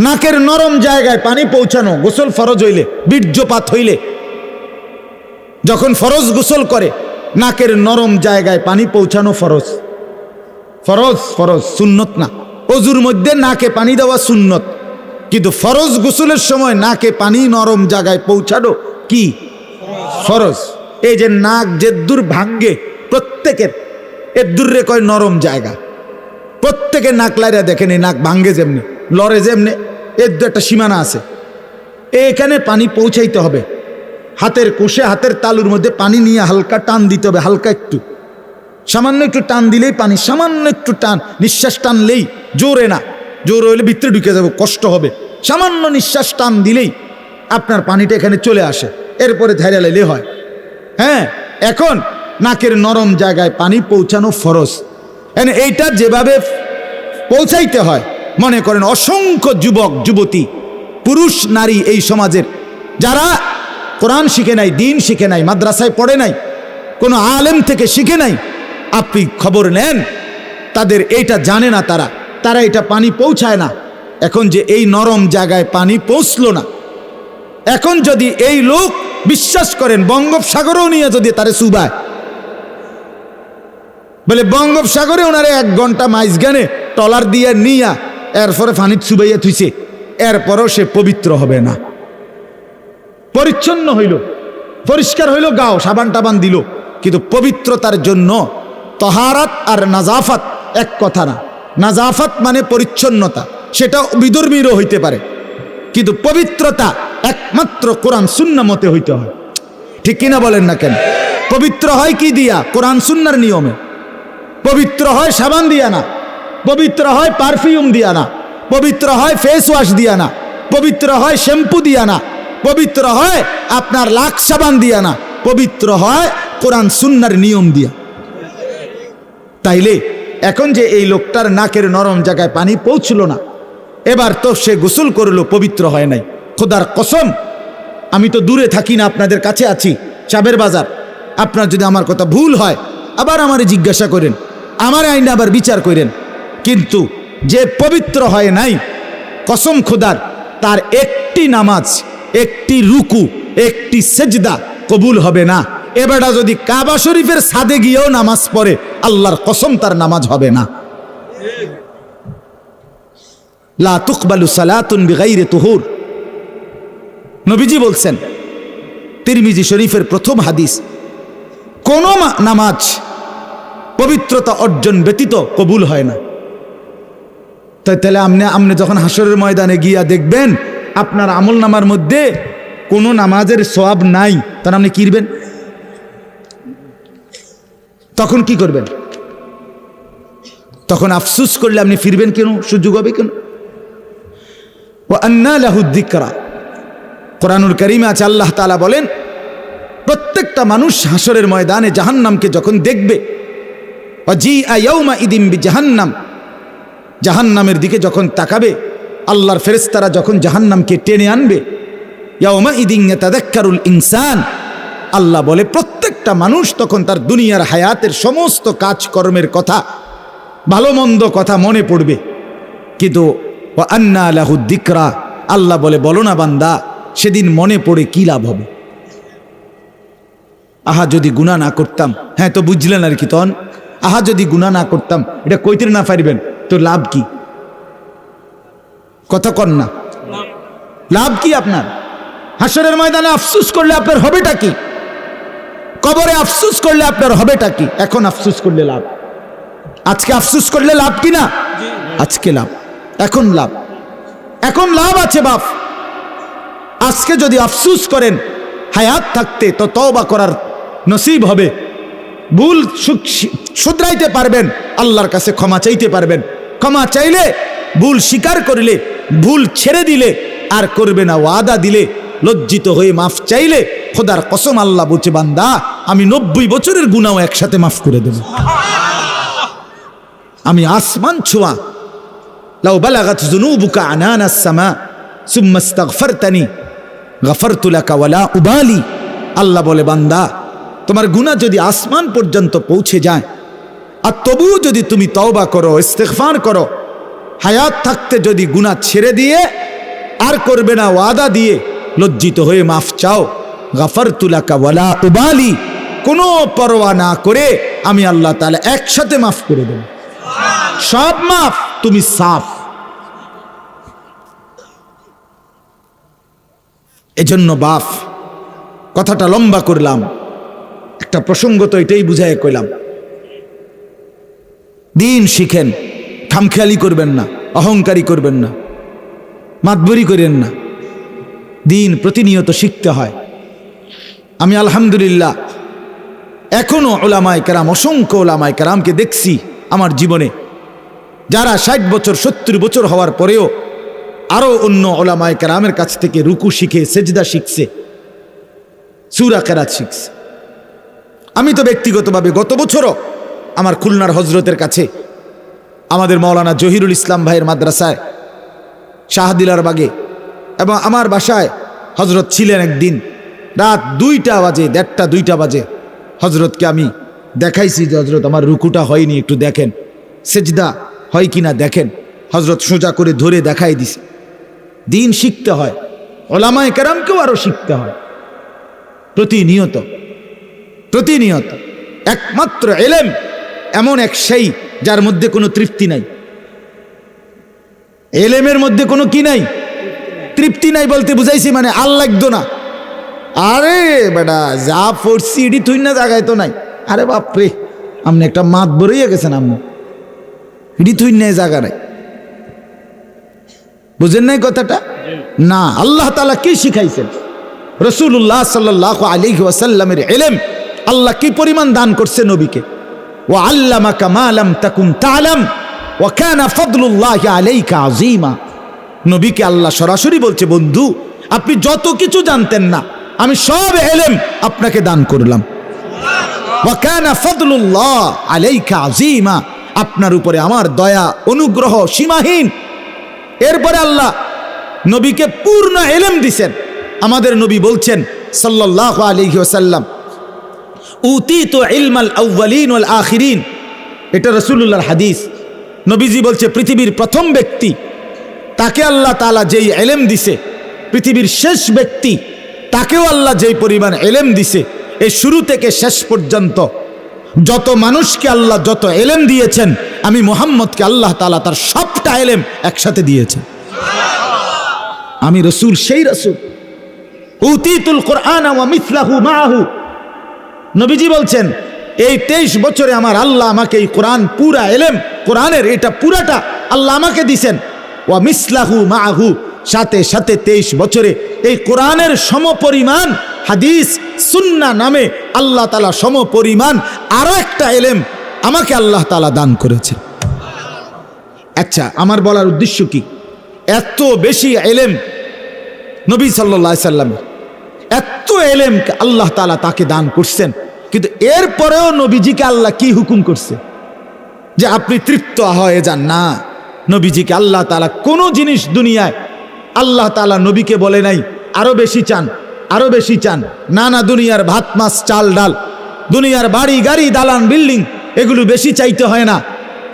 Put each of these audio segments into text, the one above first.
নাকের নরম জায়গায় পানি পৌঁছানো গোসল ফরজ হইলে, বীর্যপাত হইলে যখন ফরজ গোসল করে নাকের নরম জায়গায় পানি পৌঁছানো ফরজ। ফরজ ফরজ, সুন্নত না। অজুর মধ্যে নাকে পানি দেওয়া সুন্নত, কিন্তু ফরজ গোসলের সময় নাকে পানি নরম জায়গায় পৌঁছানো কি ফরজ। এই যে নাক যেদূর ভাঙ্গে প্রত্যেকের, এদূর রে কয় নরম জায়গা। প্রত্যেকের নাক লাইরা দেখেন, এই নাক ভাঙ্গে যেমনি লড়ে যেমনি, এর দু একটা সীমানা আছে। এখানে পানি পৌঁছাইতে হবে। হাতের কোষে, হাতের তালুর মধ্যে পানি নিয়ে হালকা টান দিতে হবে, হালকা একটু, সামান্য একটু টান দিলেই পানি, সামান্য একটু টান, নিঃশ্বাস টানলেই, জোরে না, জোর হইলে ভিতরে ঢুকে যাবে, কষ্ট হবে। সামান্য নিঃশ্বাস টান দিলেই আপনার পানিটা এখানে চলে আসে, এরপরে ধাইরা লাইলে হয়। হ্যাঁ, এখন নাকের নরম জায়গায় পানি পৌঁছানো ফরজ। এইটা যেভাবে পৌঁছাইতে হয়, মনে করেন অসংখ্য যুবক যুবতী, পুরুষ নারী এই সমাজের যারা কোরআন শিখে নাই, দিন শিখে নাই, মাদ্রাসায় পড়ে নাই, কোনো আলেম থেকে শিখে নাই, আপনি খবর নেন, তাদের এইটা জানে না, তারা এটা পানি পৌঁছায় না। এখন যে এই নরম জায়গায় পানি পৌঁছলো না, এখন যদি এই লোক বিশ্বাস করেন বঙ্গোপসাগরেও নিয়ে যদি তারে চুবায়, বলে বঙ্গোপসাগরে ওনারে 1 ঘন্টা মাইজগানে টলার দিয়ে নিয়া এরপরে পানি চুবাইয়া থুইছে, এরপরও সে পবিত্র হবে না। পরিচ্ছন্ন হইল, পরিষ্কার হইল, গাও সাবান টাবান দিল, কিন্তু পবিত্রতার জন্য তহারাত আর নাজাফাত এক কথা না। নাজাফাত মানে পরিচ্ছন্নতা, সেটা বিধর্মীরও হইতে পারে, কিন্তু পবিত্রতা একমাত্র কোরআন সুন্নাহ মতে হইতে হয়। ঠিক কিনা বলেন না কেন? পবিত্র হয় কি দিয়া? কোরআন সুন্নাহর নিয়মে। পবিত্র হয় সাবান দিয়া না, পবিত্র হয় পারফিউম দিয়া না, পবিত্র হয় ফেস ওয়াশ দিয়া না, পবিত্র হয় শ্যাম্পু দিয়া না, পবিত্র হয় আপনার লাখ সাবান দিয়া না, পবিত্র হয় কোরআন সুন্নাহর নিয়ম দিয়া। তাইলে এখন যে এই লোকটার নাকের নরম জায়গায় পানি পৌঁছলো না, এবার তো সে গোসল করলো, পবিত্র হয় নাই। খোদার কসম, আমি তো দূরে থাকি না, আপনাদের কাছে আছি, চাবের বাজার। আপনার যদি আমার কথা ভুল হয় আবার আমারে জিজ্ঞাসা করেন, আমার আইনে আবার বিচার করেন। কিন্তু যে পবিত্র হয় নাই, কসম খোদার, তার একটি নামাজ, একটি রুকু, একটি সেজদা কবুল হবে না। এবারটা যদি কাবা শরীফের ছাদে গিয়েও নামাজ পড়ে, আল্লাহর কসম তার নামাজ হবে না। লা তুকবালু সালাতুন বিগাইরি তুহুর, নবীজি বলছেন, তিরমিজি শরীফের প্রথম হাদিস, কোন নামাজ পবিত্রতা অর্জন ব্যতীত কবুল হয় না। তাহলে আপনি যখন হাসরের ময়দানে গিয়া দেখবেন আপনার আমল নামার মধ্যে কোনো নামাজের সওয়াব নাই, তখন আপনি কি করবেন? তখন কি করবেন? তখন আফসোস করলে আপনি ফিরবেন কেন? সুযোগ হবে কেন? ওয়া আন্না লাহু যিকরা, কোরআনুল কারীমে আছে, আল্লাহ তাআলা বলেন, প্রত্যেকটা মানুষ হাসরের ময়দানে জাহান্নামকে যখন দেখবে, ওয়াজিআ ইয়াউমা ইদিন বিজাহান্নাম, জাহান্নামের দিকে যখন তাকাবে, আল্লাহর ফেরেশতারা যখন জাহান্নামকে টেনে আনবে, ইয়াউমা ইদিন ইয়াতাযাক্কারুল ইনসান, আল্লাহ বলে প্রত্যেকটা মানুষ তখন তার দুনিয়ার হায়াতের সমস্ত কাজকর্মের কথা, ভালো মন্দ কথা মনে পড়বে। কিন্তু ওয়া আন্না লাহু যিকরা, আল্লাহ বলে, বলো না বান্দা, সেদিন মনে পড়ে কি লাভ হবে? আহা যদি গুনাহ না করতাম, হ্যাঁ তো বুঝলেন আর কি, তখন আহা যদি গুনাহ না করতাম, এটা কইতে না পারবেন তো লাভ কি? কথা কন না, লাভ কি আপনার? হাসরের ময়দানে আফসোস করলে আপনার হবেটা কি? কবরে আফসোস করলে আপনার হবেটা কি? এখন আফসোস করলে লাভ, আজকে আফসোস করলে লাভ কি না? আজকে লাভ, এখন লাভ, এখন লাভ আছে বাপ। আজকে যদি আফসোস করেন, হায়াত থাকতে তো তওবা করার নসিব হবে, ভুল শুধরাইতে পারবেন, আল্লাহর কাছে ক্ষমা চাইতে পারবেন। ক্ষমা চাইলে, ভুল স্বীকার করিলে, ভুল ছেড়ে দিলে আর করবে না, ওয়াদা দিলে, লজ্জিত হয়ে মাফ চাইলে, খোদার কসম আল্লাহ বলছে, বান্দা আমি 90 বছরের গুনাহ একসাথে মাফ করে দেব। আমি আসমান ছোঁয়া, লাউ বালাগাত যুনুবুকা আনানাস সামা সুম্মা ইস্তাগফারতানি গফারতু লাকা ওয়ালা উবালি। আল্লাহ বলে, বান্দা তোমার গুনাহ যদি আসমান পর্যন্ত পৌঁছে যায়, আর তবুও যদি তুমি তওবা করো, ইস্তেগফার করো, হায়াত থাকতে যদি গুনাহ ছেড়ে দিয়ে আর করবে না ওয়াদা দিয়ে লজ্জিত হয়ে মাফ চাও, গাফারতু লাকা ওয়ালা উবালি, কোনো পরোয়া না করে আমি আল্লাহ তাআলা একসাথে মাফ করে দেব, সব মাফ, তুমি সাফ। এজন্য বাপ, কথাটা লম্বা করলাম, একটা প্রসঙ্গ তো এটাই বুঝায় কইলাম, দিন শিখেন, খামখেয়ালি করবেন না, অহংকারী করবেন না, মাতবরি করেন না, দিন প্রতিনিয়ত শিখতে হয়। আমি আলহামদুলিল্লাহ এখনো ওলামায়ে কেরাম, অসংখ্য ওলামায়ে কেরামকে দেখছি আমার জীবনে, যারা 60 বছর 70 বছর হওয়ার পরেও আরো অন্য ওলামায়ে কেরামের কাছ থেকে রুকু শিখে, সেজদা শিখছে, সূরা কেরাত শিখছে। আমি তো ব্যক্তিগতভাবে গত বছরও আমার খুলনার হজরতের কাছে, আমাদের মাওলানা জহিরুল ইসলাম ভাইয়ের মাদ্রাসায় শাহদিলার বাগে, এবং আমার বাসায় হজরত ছিলেন একদিন, রাত 2টা বাজে, 1:30 2টা বাজে, হজরতকে আমি দেখাইছি যে হজরত আমার রুকুটা হয়নি, একটু দেখেন, সেজদা হয় কিনা দেখেন। হজরত সোজা করে ধরে দেখাই দিছে। দিন শিখতে হয়, ওলামায়ে কেরামকেও আরো শিখতে হয় প্রতিনিয়ত প্রতিনিয়ত। একমাত্র ইলম এমন এক সেই যার মধ্যে কোনো তৃপ্তি নাই। ইলমের মধ্যে কোনো কি নাই, তৃপ্তি নাই বলতে বুঝাইছি মানে আর লাগতো না। আরে বেটা যা পড়ছি এডি তুই না জায়গায় তো নাই, আরে বাপরে আপনি একটা মাত বড়ইয়া গেছেন, আপনি এডি তুই নাই জায়গা নাই, বুঝেন নাই কথাটা? না, আল্লাহ তাআলা কি শিখাইছেন, রাসূলুল্লাহ সাল্লাল্লাহু আলাইহি ওয়াসাল্লামের ইলম আল্লাহ কি পরিমাণ দান করছে নবীকে। ওয়া আল্লামাকা মা লাম তাকুন তা'লাম ওয়া কানা ফাদলুল্লাহি আলাইকা আযীমা। নবীকে আল্লাহ সরাসরি বলছে, বন্ধু আপনি যত কিছু জানতেন না আমি সব ইলম আপনাকে দান করলাম। ওয়া কানা ফাদলুল্লাহ আলাইকা আযীমা, আপনার উপরে আমার দয়া অনুগ্রহ সীমাহীন। এরপরে আল্লাহ নবীকে পূর্ণ ইলম দিয়েছেন। আমাদের নবী বলছেন সাল্লাল্লাহু আলাইহি ওয়াসাল্লাম, উতিতু ইলমাল আউয়ালিন ওয়াল আখিরিন, এটা রাসূলুল্লাহর হাদিস। নবীজি বলছে পৃথিবীর প্রথম ব্যক্তি তাকে আল্লাহ তাআলা যেই ইলম দিছে, পৃথিবীর শেষ ব্যক্তি তাকেও আল্লাহ যেই পরিমাণ ইলম দিছে, এই শুরু থেকে শেষ পর্যন্ত যত মানুষকে আল্লাহ যত ইলম দিয়েছেন, আমি মুহাম্মদকে আল্লাহ তাআলা তার সবটা ইলম একসাথে দিয়েছেন। আমি রাসূল, সেই রাসূল। উতিতুল কুরআন ওয়া মিসলাহু মাআহু, নবীজি বলছেন এই 23 বছরে আমার আল্লাহ আমাকে এই কোরআন, পুরা ইলম কোরআনের এটা পুরাটা আল্লাহ আমাকে দিছেন। ওয়া মিসলাহু মাআহু, সাথে সাথে 23 বছরে এই কোরআনের সমপরিমাণ হাদিস সুন্নাহ নামে আল্লাহ তাআলা সমপরিমাণ আরো একটা ইলম আমাকে আল্লাহ তাআলা দান করেছেন। আচ্ছা, আমার বলার উদ্দেশ্য কি, এত বেশি ইলম নবী সাল্লাল্লাহু আলাইহি সাল্লাম, এত ইলম আল্লাহ তাআলা তাকে দান করছেন, কিন্তু এরপরেও নবীজিকে আল্লাহ কি হুকুম করছে যে আপনি তৃপ্ত হয়ে যান না। নবীজিকে আল্লাহ তাআলা কোনো জিনিস দুনিয়ায় আল্লাহ তাআলা নবীকে বলে নাই আরো বেশি চান, আরো বেশি চান। না না, দুনিয়ার ভাত মাছ চাল ডাল, দুনিয়ার বাড়ি গাড়ি দালান বিল্ডিং, এগুলো বেশি চাইতে হয় না।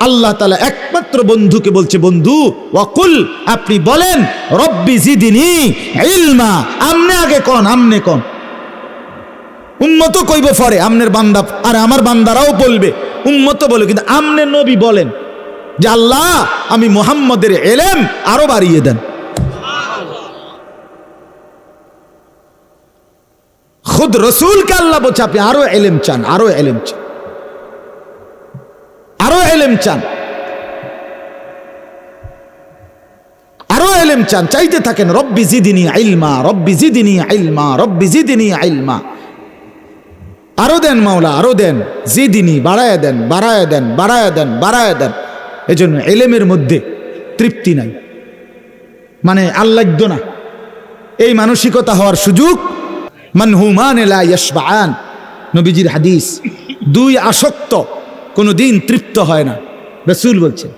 আল্লাহ তাআলা একমাত্র বন্ধুকে বলছে, বন্ধু ওয়াকুল, আপনি বলেন রব্বি জিদনি ইলমা। আমনে আগে কোন, আমনে কোন, উম্মত কইব পরে, আমনের বান্দা আর আমার বান্দারাও বলবে, উম্মত বলে, কিন্তু আমনে নবী বলেন যে আল্লাহ আমি মুহাম্মদের ইলম আরো বাড়িয়ে দেন। খুদ রাসূলকে আল্লাহ বলছে আপনি আরো ইলম চান, আরো ইলম চান, আরো ইলম চান, আরো ইলম চান, চাইতে থাকেন। রব্বি জিদনি ইলমা, রব্বি জিদনি ইলমা, রব্বি জিদনি ইলমা। আরো দেন মাওলা, আরো দেন, জিদিনি, বাড়ায় দেন, বাড়ায় দেন, বাড়ায় দেন, বাড়ায় দেন। এই জন্য ইলমের মধ্যে তৃপ্তি নাই, মানে আল্লাহ্য না, এই মানসিকতা হওয়ার সুযোগ। মানহুমান লা ইয়াশবাআন, নবীজির হাদিস, দুই আসক্ত কোনো দিন তৃপ্ত হয় না। রাসূল বলছেন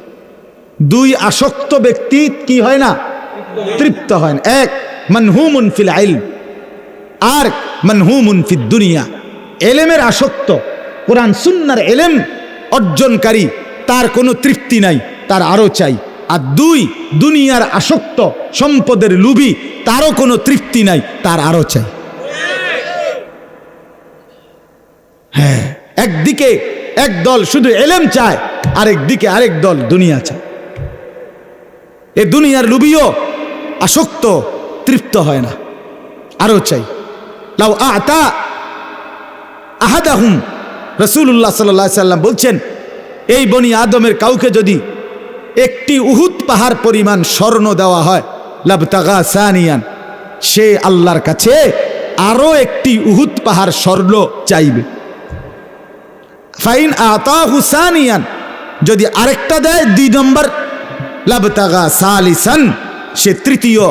দুই আসক্ত ব্যক্তি কি হয় না, তৃপ্ত হয় না। এক মানহুমুন ফিল ইলম, আর মানহুমুন ফিদ দুনিয়া। ইলমের আসক্ত, কোরআন সুন্নাহর ইলম অর্জনকারী, তার কোনো তৃপ্তি নাই, তার আরো চাই। আর দুই, দুনিয়ার আসক্ত, সম্পদের লোভী, তারও কোনো তৃপ্তি নাই, তার আরো চাই। হ্যাঁ, একদিকে এক দল শুধু এলেম চায়, আরেকদিকে আরেক দল দুনিয়া চায়। এ দুনিয়ার লোভীও আসক্ত, তৃপ্ত হয় না, আরো চাই। লাউ আতা আহাদাহুম, রাসূলুল্লাহ সাল্লাল্লাহু আলাইহি সাল্লাম বলছেন, এই বনি আদমের কাউকে যদি একটি উহুদ পাহাড় পরিমাণ স্বর্ণ দেওয়া হয়, লাবতাগা সানিয়ান, সে আল্লাহর কাছে আরো একটি উহুদ পাহাড় স্বর্ণ চাইবে। ফাইন আতাহু সানিয়ান, যদি আরেকটা দেয় 2 নম্বর, লাবতাগা সালিসান, সে তৃতীয়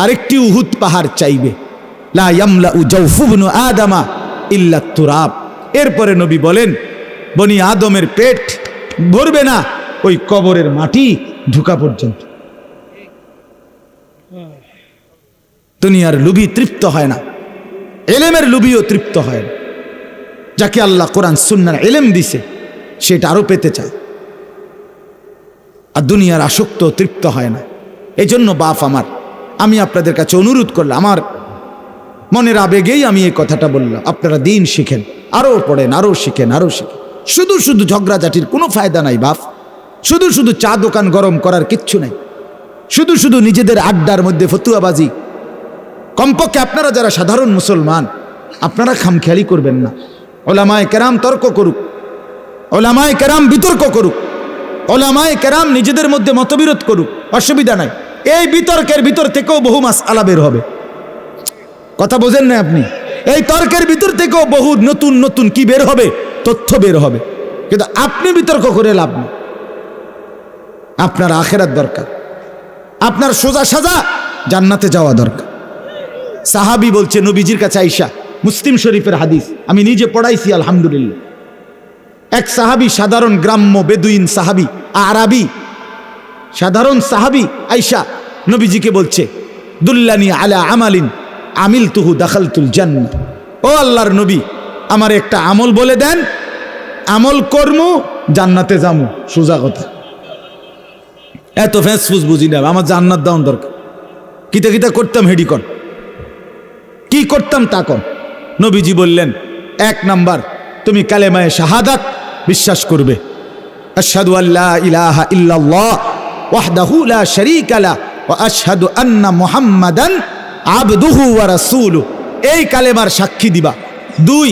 আরেকটি উহুদ পাহাড় চাইবে। লা ইয়ামলাউ জাওফু ইবনু আদামা ইল্লা তুরাব। এরপরে নবী বলেন, বনি আদমের পেট ভরবে না ওই কবরের মাটি ঢুকা পর্যন্ত। দুনিয়ার লোভী তৃপ্ত হয় না, এলেমের লোভীও তৃপ্ত হয় না। যাকে আল্লাহ কোরআন সুন্নাহর এলেম দিছে, সেটা আরো পেতে চায়। আর দুনিয়ার আসক্ত তৃপ্ত হয় না। এই জন্য বাপ আমার, আমি আপনাদের কাছে অনুরোধ করলাম, আমার মনের আবেগেই আমি এই কথাটা বললাম, আপনারা দিন শিখেন, আরো পড়েন, আরো শিখেন, আরো শিখেন। শুধু শুধু ঝগড়াঝাটির কোনো ফায়দা নাই বাপ। শুধু শুধু চা দোকান গরম করার কিচ্ছু নাই। শুধু শুধু নিজেদের আড্ডার মধ্যে ফতুয়াবাজি। কমপক্ষে আপনারা যারা সাধারণ মুসলমান, আপনারা খামখেয়ালি করবেন না। ওলামায়ে কেরাম তর্ক করুক, ওলামায়ে কেরাম বিতর্ক করুক, ওলামায়ে কেরাম নিজেদের মধ্যে মতবিরোধ করুক, অসুবিধা নাই। এই বিতর্কের ভিতর থেকেও বহু মাসআলা বের হবে। কথা বোঝেন না আপনি? এই তর্কের ভিতর থেকেও বহু নতুন নতুন কি বের হবে, তথ্য বের হবে। কিন্তু আপনি বিতর্ক করে লাভ নেই। আপনার আখিরাত দরকার, আপনার সোজা সাজা জান্নাতে যাওয়া দরকার। সাহাবী বলছে নবীজির কাছে আয়েশা, মুসলিম শরীফের হাদিস, আমি নিজে পড়াইছি আলহামদুলিল্লাহ। এক সাহাবী, সাধারণ গ্রাম্য বেদুইন সাহাবী, আরাবী সাধারণ সাহাবী আয়েশা নবীজিকে বলছে, দুল্লানি আলা আমালিন আমিলতুহু দাখালতুল জান্নাহ। ও আল্লাহর নবী, আমার একটা আমল বলে দেন, আমল কর্মু, জান্নাতে যামু। সোজা কথা। এত ফেসফুস বুঝি না, আমার জান্নাত দাও দরকার। কিতা কিতা করতাম হেডি কর, কি করতাম তা কর। নবীজি বললেন, 1 নাম্বার, তুমি কালেমায়ে শাহাদাত বিশ্বাস করবে, আশহাদু আল্লা ইলাহা ইল্লাল্লাহ ওয়াহদাহু লা শারীকা লা ওয়া আশহাদু আন্না মুহাম্মাদান আবদুহু ওয়া রাসূলুহু, এই কালেমার সাক্ষী দিবা। 2,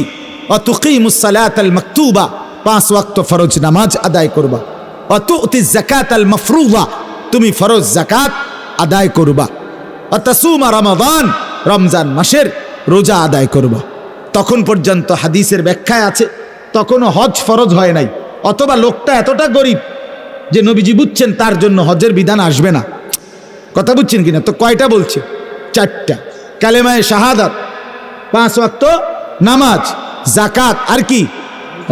ওয়া তুকিমুস সালাতাল মাকতুবা, 5 ওয়াক্ত ফরজ নামাজ আদায় করবা। ওয়া তুতিজ যাকাতাল মাফরুযা, তুমি ফরজ যাকাত আদায় করবা। ওয়া তাসুমা রমাদান, রমজান মাসের রোজা আদায় করবা। তখন পর্যন্ত হাদিসের ব্যাখ্যায় আছে তখনও হজ ফরজ হয় নাই, অথবা লোকটা এতটা গরিব যে নবীজি বুঝছেন তার জন্য হজের বিধান আসবে না। কথা বুঝছেন কিনা? তো কয়টা বলছে? 4টা। কালেমায়ে শাহাদাত, 5 ওয়াক্ত নামাজ, যাকাত, আর কি?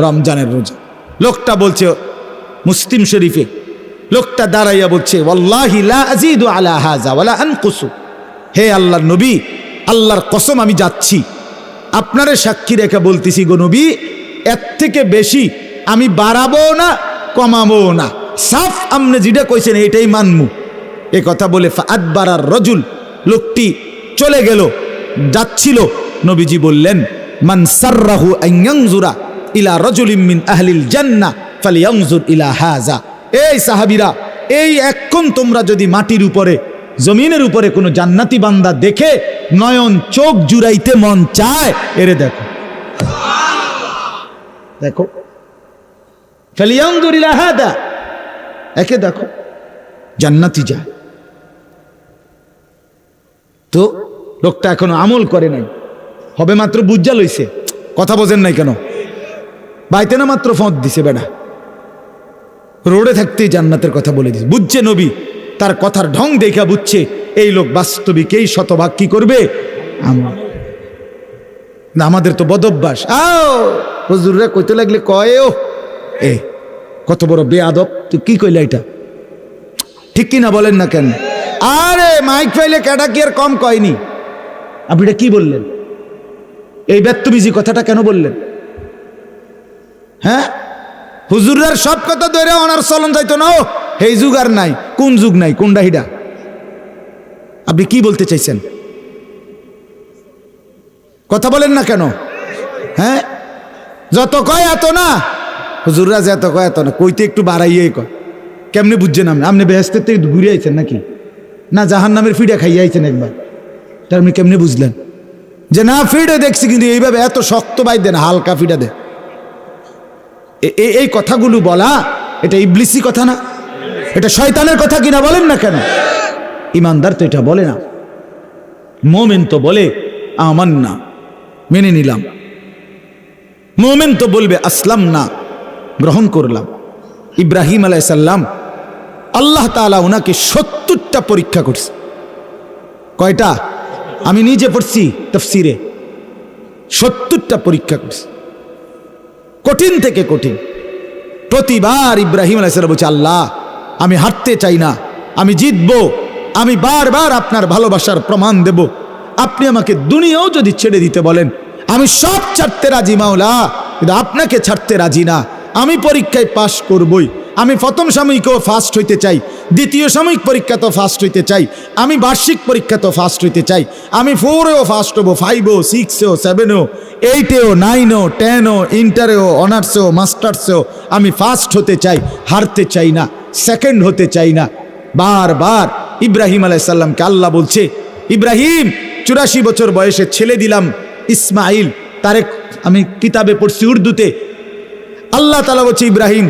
রমজানের রোজা। লোকটা বলছে মুসলিম শরীফে, লোকটা দাঁড়াইয়া বলছে, ওয়াল্লাহি লা আযীদু আলা হাযা ওয়ালা আনকুসু, হে আল্লাহর নবী, আল্লাহর কসম আমি যাচ্ছি, আপনারে সাক্ষী রেখে বলতেছি গো নবী, এর থেকে বেশি আমি বাড়াবো না, কমাবো না, সাফ আমনে যেটা কইছেন এটাই মানমু। এ কথা বলে ফাআদবারার রাজুল, লোকটি চলে গেল, যাচ্ছিল। নবীজি বললেন, মান সাররাহু আন ইয়ানজুরা ইলা রাজুলিন মিন আহলিল জান্নাহ ফালইয়ানজুর ইলা হাযা। এই সাহাবীরা, এই এখন তোমরা যদি মাটির উপরে, জমিনের উপরে কোনো জান্নাতি বান্দা দেখে নয়ন চোখ জুড়াইতে মন চায়, এরে দেখো, দেখো, ফালইয়ানজুর ইলা হাযা, একে দেখো, জান্নাতি যায়। তো লোকটা এখনো আমল করে নাই, হবে মাত্র বুঝা লইছে। কথা বোঝেন নাই কেন? বাইতে না মাত্র ফোঁত দিছে বেটা, রোডে থাকতেই জান্নাতের কথা বলে দিছে। বুঝছে নবী, তার কথার ঢং দেখা বুঝছে এই লোক বাস্তবিক এই শতভাগ কি করবে আমল। না আমাদের তো বদভ্যাস, আও হুজুররা কইতে লাগলে কয়, ও এ কত বড় বেয়াদব, তুই কি কইলা এটা, ঠিক কিনা বলেন না কেন? আরে মাইক পাইলে কেডা কি আর কম কয়নি? আপনি এটা কি বললেন? এই বেত্তবিজি কথাটা কেন বললেন? হ্যাঁ, হুজুরের সব কথা ধরে ওনার চলন যাইতো না, এই যুগ আর নাই, কোন যুগ নাই, কোনটা হিডা? আপনি কি বলতে চাইছেন? কথা বলেন না কেন? হ্যাঁ, যত কয় এত না, হুজুররা যে এত কয় এত না, কইতে একটু বাড়াইয়াই কয়। কেমনে বুঝছেন? আপনি বেহেশতের থেকে ঘুরে আইছেন নাকি, না জাহান নামের ফিডা খাইয়ে আইছেন একবার? তার আপনি কেমনে বুঝলেন যে না ফিডে দেখছি, কিন্তু এইভাবে এত শক্ত বাই দেন, হালকা ফিডা দেন? এই কথাগুলো বলা, এটা ইবলিসি কথা না? এটা শয়তানের কথা কিনা বলেন না কেন? ইমানদার তো এটা বলে না। মোমেন তো বলে আমান না, মেনে নিলাম। মোমেন তো বলবে আসলাম না, গ্রহণ করলাম। ইব্রাহিম আলাইহিস সালাম, আল্লাহ তাআলা ওনাকে 70টা পরীক্ষা করছে। কয়টা? আমি নিজে পড়ছি তাফসিরে, 70টা পরীক্ষা করছে, কঠিন থেকে কঠিন। প্রতিবার ইব্রাহিম আলাইহিস সালাম বলছে, আল্লাহ আমি হারতে চাই না, আমি জিতবো, আমি বারবার আপনার ভালোবাসার প্রমাণ দেব। আপনি আমাকে দুনিয়াও যদি ছেড়ে দিতে বলেন, আমি সব ছাড়তে রাজি মাওলা, কিন্তু আপনাকে ছাড়তে রাজি না। আমি পরীক্ষায় পাশ করবই। আমি প্রথম সাময়িকও ফার্স্ট হইতে চাই, দ্বিতীয় সাময়িক পরীক্ষাতেও ফার্স্ট হইতে চাই, আমি বার্ষিক পরীক্ষাতেও ফার্স্ট হইতে চাই, আমি 4এও ফার্স্ট হবো, 5এও, 6এও, 7এও, 8এও, 9এও, 10এও, ইন্টারেও, অনার্সেও, মাস্টার্সেও আমি ফার্স্ট হতে চাই, হারতে চাই না, সেকেন্ড হতে চাই না। বারবার ইব্রাহিম আলাইহিস সালামকে আল্লাহ বলছে, ইব্রাহিম 84 বছর বয়সে ছেলে দিলাম ইসমাইল, তারে আমি কিতাবে পড়ছি উর্দুতে। আল্লাহ তাআলা বলছে, ইব্রাহিম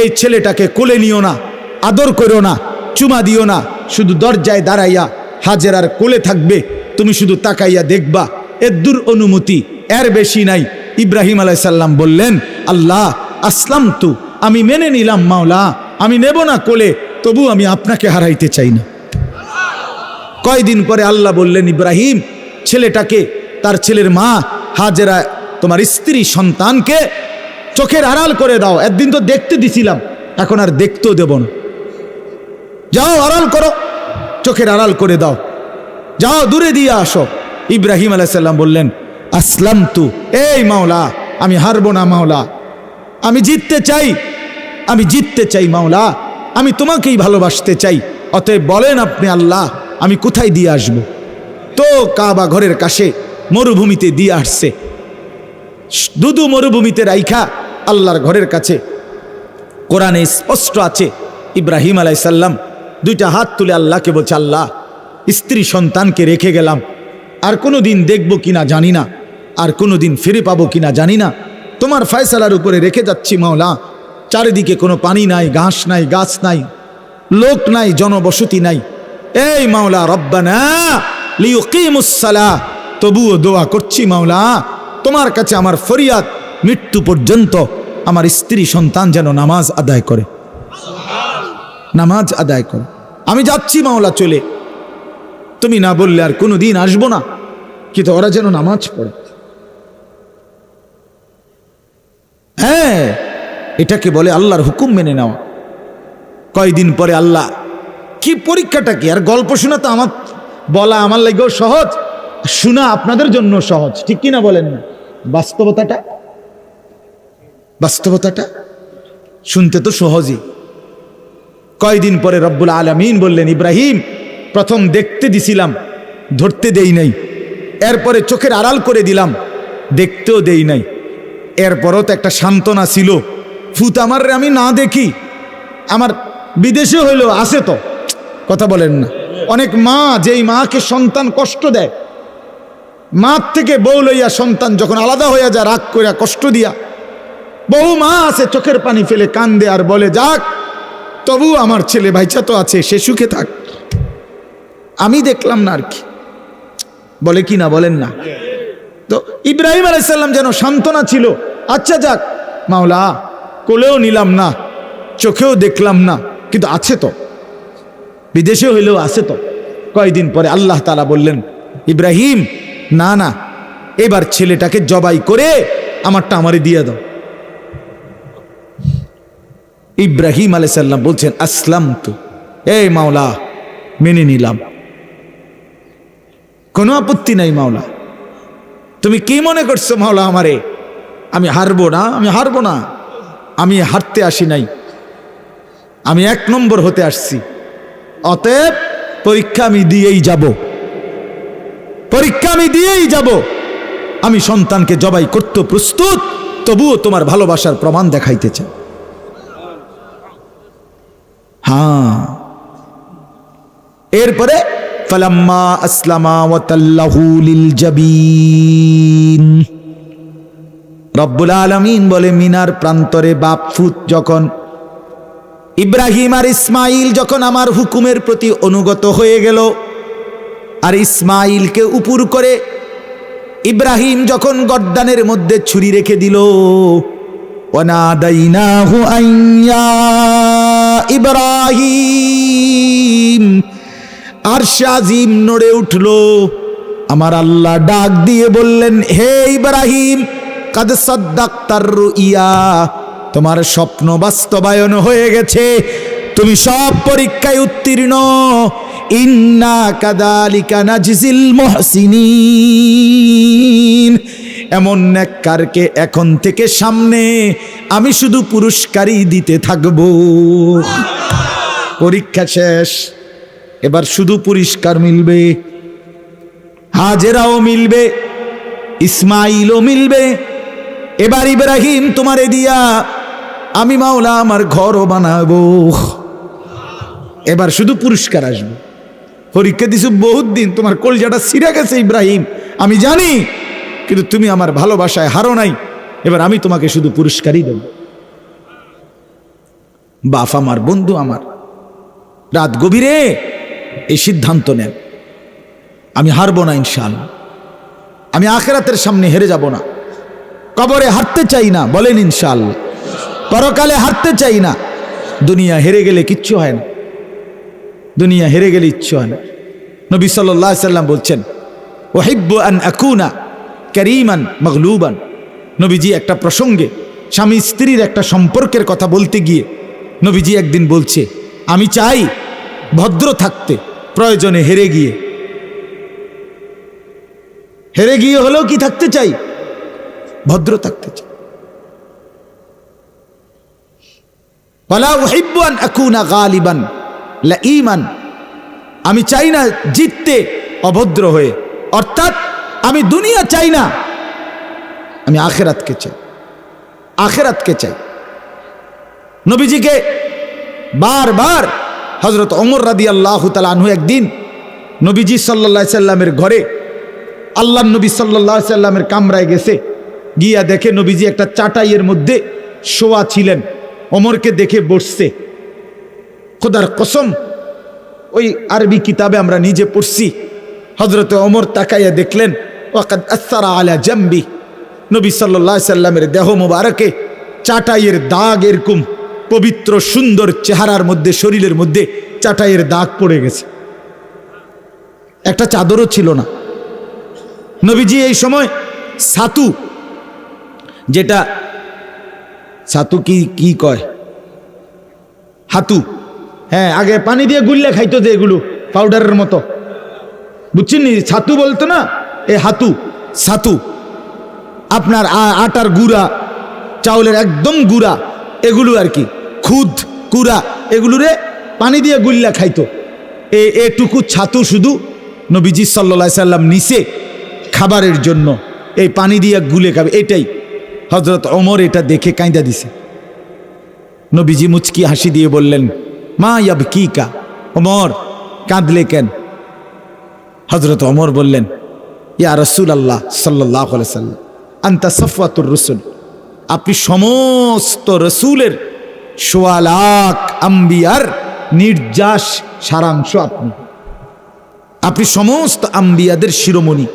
এই ছেলেটাকে কোলে নিও না, আদর করো না, চুমা দিও না, শুধু দরজায় দাঁড়াইয়া হাজেরার কোলে থাকবে, তুমি শুধু তাকাইয়া দেখবা, এর দূর অনুমতি, এর বেশি নাই। ইব্রাহিম আলাইহিস সালাম বললেন, আল্লাহ আসলাম তু, আমি মেনে নিলাম মাওলা, আমি নেব না কোলে, তবু আমি আপনাকে হারাইতে চাই না। কয়দিন পরে আল্লাহ বললেন, ইব্রাহিম ছেলেটাকে, তার ছেলের মা হাজেরা তোমার স্ত্রী সন্তানকে চোখের আড়াল করে দাও। একদিন তো দেখতে দিছিলাম, এখন আর দেখতেও দেব না, যাও আড়াল করো, চোখের আড়াল করে দাও, যাও দূরে দিয়ে আসো। ইব্রাহিম আলাইহিস সালাম বললেন, আসলাম তু, এই মাওলা আমি হারবো না মাওলা, আমি জিততে চাই, আমি জিততে চাই মাওলা, আমি তোমাকেই ভালোবাসতে চাই। অতএব বলেন আপনি আল্লাহ, আমি কোথায় দিয়ে আসব? তো কাবা ঘরের কাছে মরুভূমিতে দিয়ে আসছে। দুদু মরুভূমিতে রাইখা আল্লাহর ঘরের কাছে কোরআনে স্পষ্ট আছে, ইব্রাহিম আলাইহিস সালাম 2টা হাত তুলে আল্লাহকে বলছে, আল্লাহ স্ত্রী সন্তানকে রেখে গেলাম, আর কোনো দিন দেখবো কিনা জানি না, আর কোনো দিন ফিরে পাবো কিনা জানি না, তোমার ফয়সালার উপরে রেখে যাচ্ছি মাওলা। চারিদিকে কোনো পানি নাই, ঘাস নাই, গাছ নাই, লোক নাই, জনবসতি নাই। এই মাওলা রব্বানা লিয়ুকিমুস সালাহ, তবুও দোয়া করছি মাওলা, তোমার কাছে আমার ফরিয়াদ, মৃত্যু পর্যন্ত আমার স্ত্রী সন্তান যেন নামাজ আদায় করে, নামাজ আদায় করে। আমি যাচ্ছি মাওলা চলে, তুমি না বললে আর কোনো দিন আসবো না, কিন্তু ওরা যেন নামাজ পড়ে। হ্যাঁ, এটাকে বলে আল্লাহর হুকুম মেনে নেওয়া। কয়দিন পরে আল্লাহ, কি পরীক্ষাটা কি? আর গল্প শোনা তো আমার বলা আমার লাগেও সহজ, শোনা আপনাদের জন্য সহজ, ঠিক কিনা বলেন না? বাস্তবতাটা শুনতে তো সহজই। কয়দিন পরে রব্বুল আলামিন বললেন, ইব্রাহিম প্রথম দেখতে দিছিলাম, ধরতে দেই নাই, এরপরে চোখের আড়াল করে দিলাম, দেখতেও দেই নাই, এরপরও তো একটা সান্ত্বনা ছিল, ফুত আমার আমি না দেখি, আমার বিদেশে হইলেও আছে তো। কথা বলেন না? অনেক মা, যেই মাকে সন্তান কষ্ট দেয়, মার থেকে বউ লইয়া সন্তান যখন আলাদা হইয়া যায়, রাগ কইরা কষ্ট দিয়া, বহু মা আছে চোখের পানি ফেলে কান্দে আর বলে, যাক তবু আমার ছেলে ভাইচা তো আছে, সে সুখে থাক, আমি দেখলাম না আর কি, বলে কি না বলেন না? তো ইব্রাহিম আলাইহিস সালাম যেন সান্ত্বনা ছিল, আচ্ছা যাক মাওলা, কোলেও নিলাম না, চোখেও দেখলাম না, কিন্তু আছে তো, বিদেশে হইলেও আছে তো। কয়দিন পরে আল্লাহ তাআলা বললেন, ইব্রাহিম না না, এবার ছেলেটাকে জবাই করে আমারটা আমারে দিয়ে দাও। ইব্রাহিম আলাইহিস সালাম বলছেন, আসলাম তু, এই মাওলা মেনে নিলাম, কোনো আপত্তি নাই মাওলা। তুমি কি মনে করছো মাওলা আমারে? আমি হারবো না, আমি হারবো না, আমি হারতে আসি নাই, আমি 1 নম্বর হতে আসছি, অতএব পরীক্ষা আমি দিয়েই যাব, পরীক্ষা আমি দিয়েই যাব। আমি সন্তানকে জবাই করতে প্রস্তুত, তবুও তোমার ভালোবাসার প্রমাণ দেখাইতে চাই। হ্যাঁ, এরপরে ফালাম্মা আসলামা ওয়া তাল্লাহু লিল জাবিন, রব্বুল আলামিন বলে মিনার প্রান্তরে বাপ ফুত যখন ইব্রাহিম আর ইসমাইল যখন আমার হুকুমের প্রতি অনুগত হয়ে গেল, আর ইসমাইলকে উপর করে ইব্রাহিম যখন গর্দানের মধ্যে ছুরি রেখে দিল, ওয়ানাদাইনাহু আইয়া ইব্রাহিম, আরশে আজিম নড়ে উঠল। আমার আল্লাহ ডাক দিয়ে বললেন, হে ইব্রাহিম, কাদ সাদ্দাক্তার রুইয়া, তোমার স্বপ্ন বাস্তবায়ন হয়ে গেছে, তুমি সব পরীক্ষায় উত্তীর্ণ। ইন্না কাযালিকা নাজজিল মুহসিনিন, এমন নেককারকে এখন থেকে সামনে আমি শুধু পুরস্কারই দিতে থাকব। পরীক্ষা শেষ, এবার শুধু পুরস্কার মিলবে। হাজেরাও মিলবে, ইসমাইলও মিলবে। এবার ইব্রাহিম তোমারে দিয়া আমি মাওলা আমার ঘরও বানাবো। এবার শুধু পুরস্কার আসবে। পরীক্ষা দিছো বহুত দিন, তোমার কলজাটা ছিঁড়ে গেছে ইব্রাহিম, আমি জানি, কিন্তু তুমি আমার ভালোবাসায় হারো নাই। এবার আমি তোমাকে শুধু পুরস্কারই দেব। বাপ আমার, বন্ধু আমার, রাত গভীরে এই সিদ্ধান্ত নেন, আমি হারবো না ইনশাআল্লাহ। আমি আখিরাতের সামনে হেরে যাব না, কবরে হারতে চাই না, বলেন ইনশাআল্লাহ। পরকালে হারতে চাই না। দুনিয়া হেরে গেলে কিচ্ছু হয় না, দুনিয়া হেরে গেলে ইচ্ছু হয় না। নবী সাল্লাল্লাহু আলাইহি সাল্লাম বলছেন, উহিব্বু আন আকুনা কারীমান মাগলুবান। নবীজি একটা প্রসঙ্গে স্বামী স্ত্রীর একটা সম্পর্কের কথা বলতে গিয়ে নবীজি একদিন বলছে, আমি চাই ভদ্র থাকতে, প্রয়োজনে হেরে গিয়ে হলেও কি থাকতে চাই, ভদ্র থাকতে চাই। ওয়ালা উহিব্বু আন আকুনা গালিবান লাঈমান, আমি চাই না জিততে অভদ্র হয়ে, অর্থাৎ আমি দুনিয়া চাই না, আমি আখিরাতকে চাই, আখিরাতকে চাই। নবীজিকে বারবার হযরত ওমর রাদিয়াল্লাহু তাআলা আনহু একদিন নবীজি সাল্লাল্লাহু আলাইহি সাল্লামের ঘরে, আল্লাহর নবী সাল্লাল্লাহু আলাইহি সাল্লামের কামরায় গেছে, গিয়া দেখে নবীজি একটা চাটাইয়ের মধ্যে শোয়া ছিলেন। ওমরকে দেখে বসছে। খোদার কসম, ওই আরবি কিতাবে আমরা নিজে পড়ছি। হযরত ওমর তাকাইয়া দেখলেন, ওয়াকাদ আসসারা আলা জামবি, নবী সাল্লাল্লাহু আলাইহি সাল্লামের দেহ মোবারকে চাটাইয়ের দাগ, এরকম পবিত্র সুন্দর চেহারার মধ্যে, শরীরের মধ্যে চাটাইয়ের দাগ পড়ে গেছে, একটা চাদরও ছিল না। নবীজি এই সময় ছাতু, যেটা ছাতু কি কয়, হাতু, হ্যাঁ, আগে পানি দিয়ে গুললে খাইতো যে, এগুলো পাউডারের মতো, বুঝছেন নি, ছাতু বলতো না, এ হাতু, ছাতু। আপনার আটার গুঁড়া, চাউলের একদম গুঁড়া, এগুলো আর কি, খুদ কুড়া, এগুলোরে পানি দিয়ে গুল্লা খাইতো। এটুকু ছাতু শুধু নবীজি সাল্লাল্লাহু আলাইহি সাল্লাম নিচে খাবারের জন্য এই পানি দিয়ে গুলে খাবে, এটাই। হযরত ওমর এটা দেখে কাঁদা দিছে। নবীজি মুচকি হাসি দিয়ে বললেন, মা ইয়াবকিকা, ওমর কাঁদলে কেন? হযরত ওমর বললেন, ইয়া রাসূলুল্লাহ সাল্লাল্লাহু আলাইহি সাল্লাম, আনতা সাফওয়াতুর রাসূল, আপনি সমস্ত রসুলের, সোয়া লাখ আম্বিয়ার নির্যাস সারাংশ, আপনি সমস্ত আম্বিয়াদের শিরোমণি,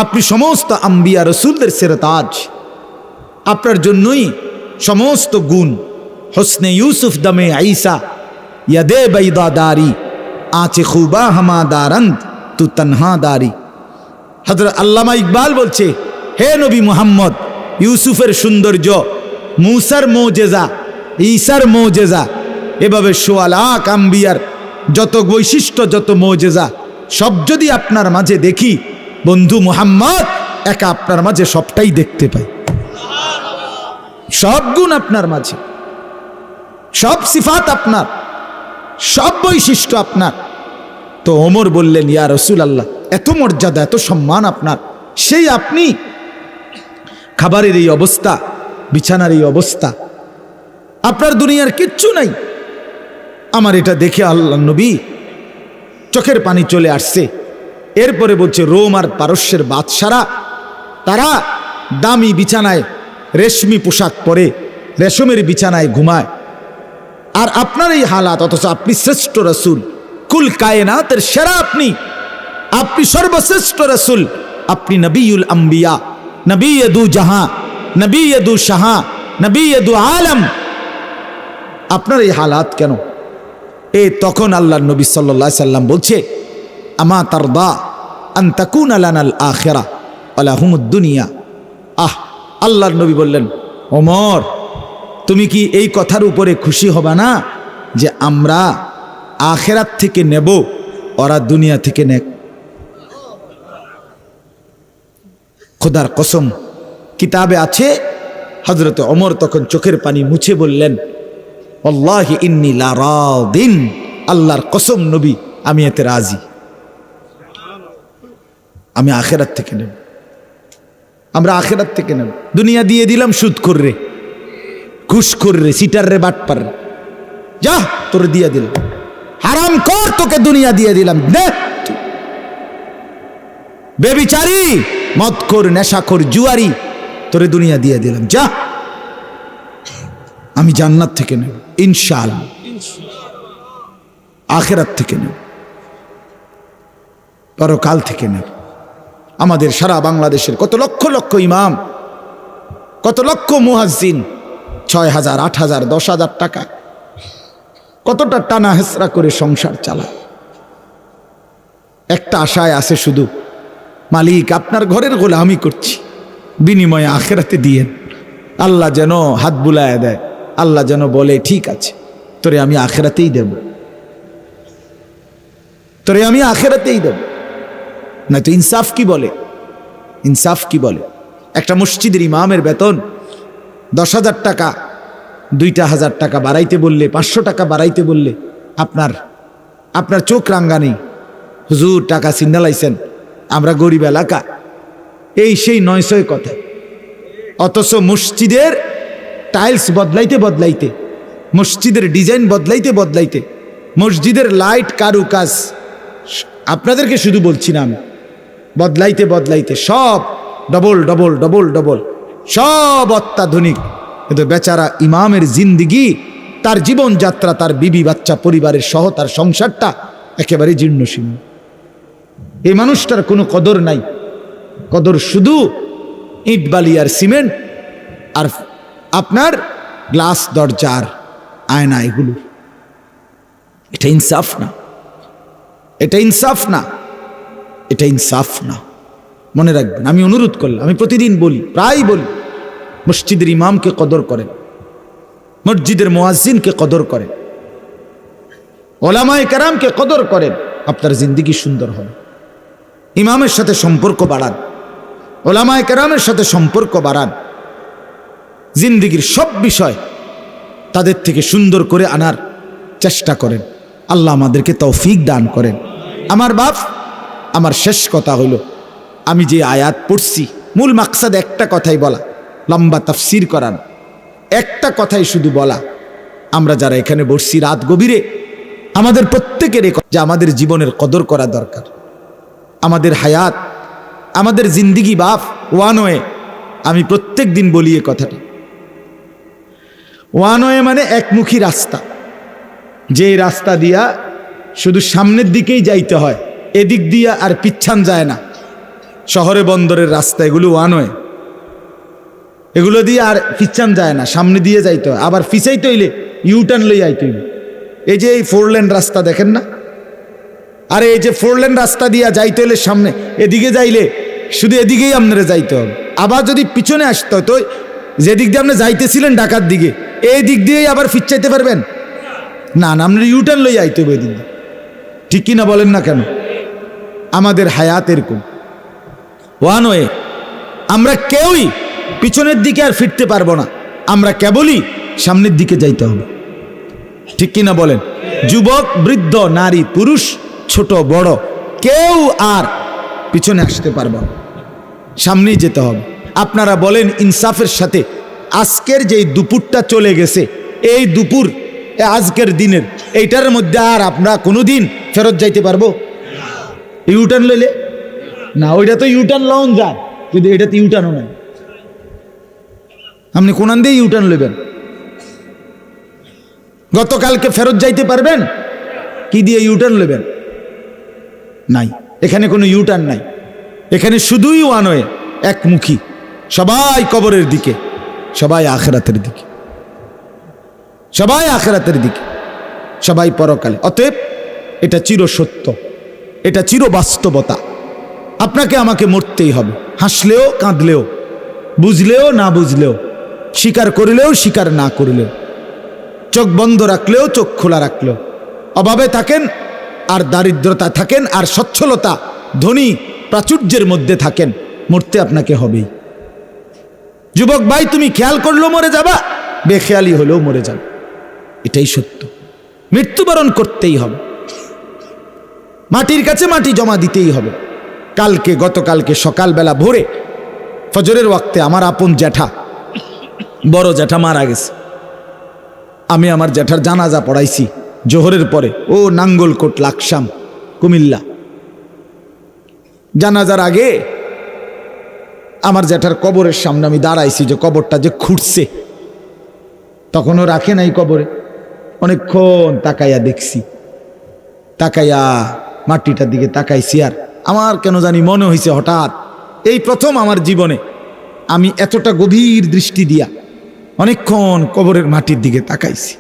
আপনি সমস্ত আম্বিয়া রসুলদের সেরতাজ, আপনার জন্যই সমস্ত গুণ। হোসনে ইউসুফ দমে আইসা, ইয়াদে বাইদাদারি, আঁচে খুবা হামাদারন্ত তু তনহাদারি। হযরত আল্লামা ইকবাল বলছে, হে নবী মুহাম্মদ, ইউসুফের সৌন্দর্য, মূসার মোজেজা, ঈসার মোজেজা, এভাবে সোয়া লাখ আম্বিয়ার যত বৈশিষ্ট্য, যত মোজেজা, সব যদি আপনার মাঝে দেখি, বন্ধু মুহাম্মদ, একা আপনার মাঝে সবটাই দেখতে পাই, সব গুণ আপনার মাঝে। সব সিফাত আপনার, সব বৈশিষ্ট্য আপনার। তো ওমর বললেন, ইয়া রাসূলুল্লাহ, এত মর্যাদা, এত সম্মান আপনার, সেই আপনি খাবারের এই অবস্থা, বিছানার এই অবস্থা, আপনার দুনিয়ার কিচ্ছু নাই। আমার এটা দেখে আল্লাহ নবী চোখের পানি চলে আসছে। এরপরে বলছে, রোম আর পারস্যের বাদশারা তারা দামি বিছানায় রেশমি পোশাক পরে রেশমের বিছানায় ঘুমায়, আর আপনার এই হালাত, অথচ আপনি শ্রেষ্ঠ রাসূল, কুল কায়নাতের সেরা, আপনি সর্বশ্রেষ্ঠ রাসূল, আপনি নবিউল আম্বিয়া, নবী দু জাহাঁ, নবী দু শাহা, নবী দু আলম, আপনার এই হালাত কেন? তখন আল্লাহর নবী সাল্লাল্লাহু আলাইহি সাল্লাম বলছে, আমা তারদা আন তাকুনা লানাল আখিরা ওয়া লাহুমুদ দুনিয়া। আল্লাহর নবী বললেন, ওমর, তুমি কি এই কথার উপরে খুশি হবে না যে আমরা আখিরাত থেকে নেব, ওরা দুনিয়া থেকে নেক? খোদার কসম, কিতাবে আছে, হযরত ওমর তখন চোখের পানি মুছে বললেন, আল্লাহি ইন্নী লা রাদিন, আল্লাহর কসম নবী, আমি এতে রাজি, আমি আখিরাত থেকে নেব, আমরা আখিরাত থেকে নেব। দুনিয়া দিয়ে দিলাম সুদ কররে, ঘুষ কররে, সিটার রে, বাটপার রে, যা তোরে দিয়ে দিলাম, হারাম কর, তোকে দুনিয়া দিয়ে দিলাম, বেবিচারি, মদখোর, নেশাখোর, জুয়ারি, তোরে দুনিয়া দিয়ে দিলাম, যা, আমি জান্নাত থেকে নেব ইনশাআল্লাহ, আখিরাত থেকে নেব, পরকাল থেকে নেব। আমাদের সারা বাংলাদেশের কত লক্ষ লক্ষ ইমাম, কত লক্ষ মুয়াজ্জিন, 6,000, 8,000, 10,000 টাকা, কতটা টানা হেসরা করে সংসার চালায়, একটা আশায় আছে শুধু, মালিক আপনার ঘরের গোলামি করছি, বিনিময়ে আখিরাতে দিয়েন। আল্লাহ যেন হাত বুলায় দেয়, আল্লাহ যেন বলে, ঠিক আছে, তোরে আমি আখিরাতেই দেব, তোরে আমি আখিরাতেই দেব। না তো ইনসাফ কি বলে? ইনসাফ কি বলে? একটা মসজিদের ইমামের বেতন 10,000 টাকা, 2,000 টাকা বাড়াইতে বললে, 500 টাকা বাড়াইতে বললে আপনার চোখ রাঙ্গা নেই, হুজুর টাকা সিন্দালাইছেন, আমরা গরিব এলাকা, এই সেই 900 কথা। অথচ মসজিদের টাইলস বদলাইতে বদলাইতে, মসজিদের ডিজাইন বদলাইতে বদলাইতে, মসজিদের লাইট কারুকাজ, আপনাদেরকে শুধু বলছি না আমি, বদলাইতে বদলাইতে সব ডবল ডবল ডবল ডবল, সব অত্যাধুনিক। কিন্তু বেচারা ইমামের জিন্দিগি, তার জীবনযাত্রা, তার বিবি বাচ্চা পরিবারের সহ তার সংসারটা একেবারে জীর্ণশীর্ণ। এই মানুষটার কোনো কদর নাই, কদর শুধু ইট বালি আর সিমেন্ট আর আপনার গ্লাস দরজার আয়না, এগুলো। এটা ইনসাফ না, এটা ইনসাফ না, এটা ইনসাফ না, মনে রাখবেন। আমি অনুরোধ করলাম, আমি প্রতিদিন বলি, প্রায় বলি, মসজিদের ইমামকে কদর করেন, মসজিদের মুয়াজ্জিনকে কদর করেন, ওলামায়ে কেরামকে কদর করেন, আপনার জিন্দেগি সুন্দর হবে। ইমামের সাথে সম্পর্ক বাড়ান, ওলামায়ে কেরামের সাথে সম্পর্ক বাড়ান, জিন্দেগির সব বিষয় তাদের থেকে সুন্দর করে আনার চেষ্টা করেন। আল্লাহ আমাদেরকে তৌফিক দান করেন। আমার বাপ, আমার শেষ কথা হলো, আমি যে আয়াত পড়ছি, মূল মাকসাদ একটা কথাই বলা, লম্বা তাফসির করান, একটা কথাই শুধু বলা, আমরা যারা এখানে বসছি রাত গভীরে, আমাদের প্রত্যেকের যে আমাদের জীবনের কদর করা দরকার। আমাদের হায়াত, আমাদের জিন্দিগি বাপ ওয়ান ওয়ে। আমি প্রত্যেক দিন বলি এ কথাটা, ওয়ান ওয়ে মানে একমুখী রাস্তা, যে রাস্তা দিয়া শুধু সামনের দিকেই যাইতে হয়, এদিক দিয়া আর পিছান যায় না। শহরে বন্দরের রাস্তা, এগুলো ওয়ান ওয়ে, এগুলো দিয়ে আর পিছান যায় না, সামনে দিয়ে যাইতে হয়। আবার পিছাইতে হইলে ইউটার্ন লই আইতে হইবে। এই যে এই 4 লেন রাস্তা দেখেন না, আরে এই যে 4 লেন রাস্তা দিয়া যাইতে হলে সামনে এদিকে যাইলে শুধু এদিকেই আপনারা যাইতে হবে। আবার যদি পিছনে আসতে হয়, তো যেদিক দিয়ে আপনি যাইতেছিলেন ঢাকার দিকে, এই দিক দিয়েই আবার ফিরচাইতে পারবেন না? না, আপনার ইউটার্ন লই আইতে হবে এদিক দিয়ে। ঠিক কিনা বলেন না কেন? আমাদের হায়াত এরকম ওয়ান ওয়ে। আমরা কেউই পিছনের দিকে আর ফিরতে পারবো না, আমরা কেবলই সামনের দিকে যাইতে হবে। ঠিক কিনা বলেন? যুবক, বৃদ্ধ, নারী, পুরুষ, ছোট বড়, কেউ আর পিছনে আসতে পারবে না, সামনেই যেতে হবে। আপনারা বলেন ইনসাফের সাথে, আজকের যেই দুপুরটা চলে গেছে, এই দুপুর আজকের দিনের এইটার মধ্যে আর আমরা কোনোদিন ফেরত যাইতে পারবো? ইউটার্ন লইলে না, ওইটা তো ইউটার্ন লন যায়, কিন্তু এটা তো ইউটার্নও নাই। আপনি কোন দিয়ে ইউটার্ন লইবেন? গতকালকে ফেরত যাইতে পারবেন? কি দিয়ে ইউটার্ন লইবেন? নাই, এখানে কোনো ইউটার্ন নাই। এখানে শুধুই ওয়ান ওয়ে, একমুখী। সবাই কবরের দিকে, সবাই আখিরাতের দিকে, সবাই আখিরাতের দিকে, সবাই পরকালে। অতএব এটা চির সত্য, এটা চির বাস্তবতা। আপনাকে আমাকে মরতেই হবে, হাসলেও কাঁদলেও, বুঝলেও না বুঝলেও, স্বীকার করিলেও স্বীকার না করিলেও, চোখ বন্ধ রাখলেও চোখ খোলা রাখলেও, অভাবে থাকেন আর দারিদ্রতা থাকেন আর সচ্ছলতা ধনী প্রাচুর্যের মধ্যে থাকেন, মরতে আপনাকে হবেই। যুবক ভাই, তুমি খেয়াল করলেও মরে যাবা, বেখেয়ালি হলেও মরে যাবে, এটাই সত্য। মৃত্যুবরণ করতেই হবে, মাটির কাছে মাটি জমা দিতেই হবে। কালকে, গতকালকে সকালবেলা ভোরে ফজরের ওয়াক্তে আমার আপন জ্যাঠা, বড় জ্যাঠা মারা গেছে। আমি আমার জ্যাঠার জানাজা পড়াইছি জোহরের পরে, ও নাঙ্গলকোট লাকসাম কুমিল্লা। জানাজার আগে আমার জ্যাঠার কবরের সামনে আমি দাঁড়াইছি, যে কবরটা যে খুঁড়ছে, তখনও রাখে নাই কবরে। অনেকক্ষণ তাকাইয়া দেখছি, তাকাইয়া মাটিটার দিকে তাকাইছি, আর আমার কেন জানি মনে হয়েছে হঠাৎ, এই প্রথম আমার জীবনে আমি এতটা গভীর দৃষ্টি দিয়া অনেকক্ষণ কবরের মাটির দিকে তাকাইছি।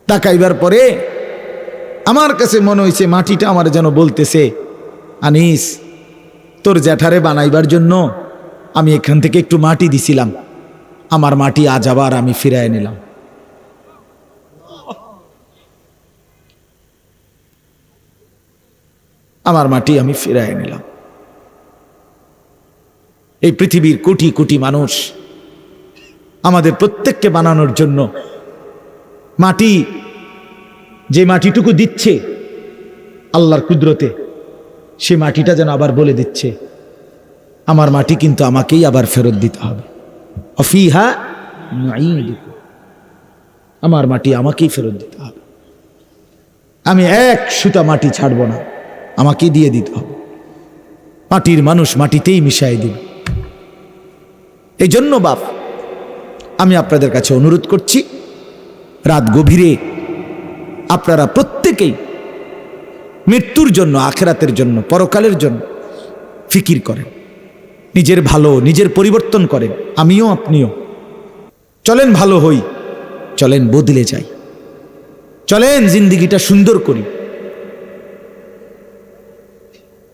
তাকাইবার পরে আমার কাছে মনে হয়েছে মাটিটা আমার যেন বলতেছে, আনিস, তোর জ্যাঠারে বানাইবার জন্য আমি এখান থেকে একটু মাটি দিছিলাম, আমার মাটি আজ আবার আমি ফিরায় নিলাম। আমার মাটি আমি ফিরায় নিলাম। এই পৃথিবীর কোটি কোটি মানুষ আমাদের প্রত্যেককে বানানোর জন্য মাটি, যে মাটিটুকু দিচ্ছে আল্লাহর কুদরতে, সে মাটিটা যেন আবার বলে দিচ্ছে, আমার মাটি কিন্তু আমাকেই আবার ফেরত দিতে হবে। অফিহা নুঈদুকুম, আমার মাটি আমাকেই ফেরত দিতে হবে, আমি এক সুতা মাটি ছাড়বো না, আমাকেই দিয়ে দিতে হবে। মাটির মানুষ মাটিতেই মিশাই দিবে। এই জন্য বাপ, আমি আপনাদের কাছে অনুরোধ করছি, রাত গভীরে আপনারা প্রত্যেকেই মৃত্যুর জন্য, আখিরাতের জন্য, পরকালের জন্য ফিকির করেন, নিজের ভালো, নিজের পরিবর্তন করেন। আমিও আপনিও চলেন ভালো হই, চলেন বদলে যাই, চলেন জিন্দিগিটা সুন্দর করি,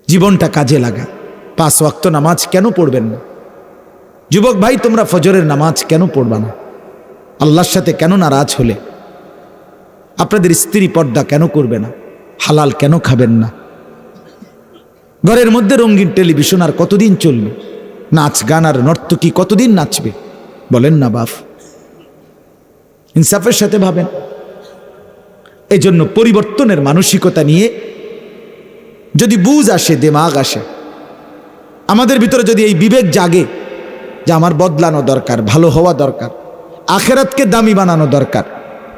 জীবনটা কাজে লাগা। 5 ওয়াক্ত নামাজ কেন পড়বেন না? যুবক ভাই, তোমরা ফজরের নামাজ কেন পড়বা না? আল্লাহর সাথে কেন নারাজ হলে? আপনাদের স্ত্রী পর্দা কেন করবে না? হালাল কেন খাবেন না? ঘরের মধ্যে রঙিন টেলিভিশন আর কতদিন চলবে? নাচ গান আর নর্তকী কতদিন নাচবে? বলেন না বাপ, ইনসাফের সাথে ভাবেন। এই জন্য পরিবর্তনের মানসিকতা নিয়ে যদি বুঝ আসে, দিমাগ আসে, আমাদের ভিতরে যদি এই বিবেক জাগে যে আমার বদলানো দরকার, ভালো হওয়া দরকার, আখেরাতকে দামি বানানো দরকার,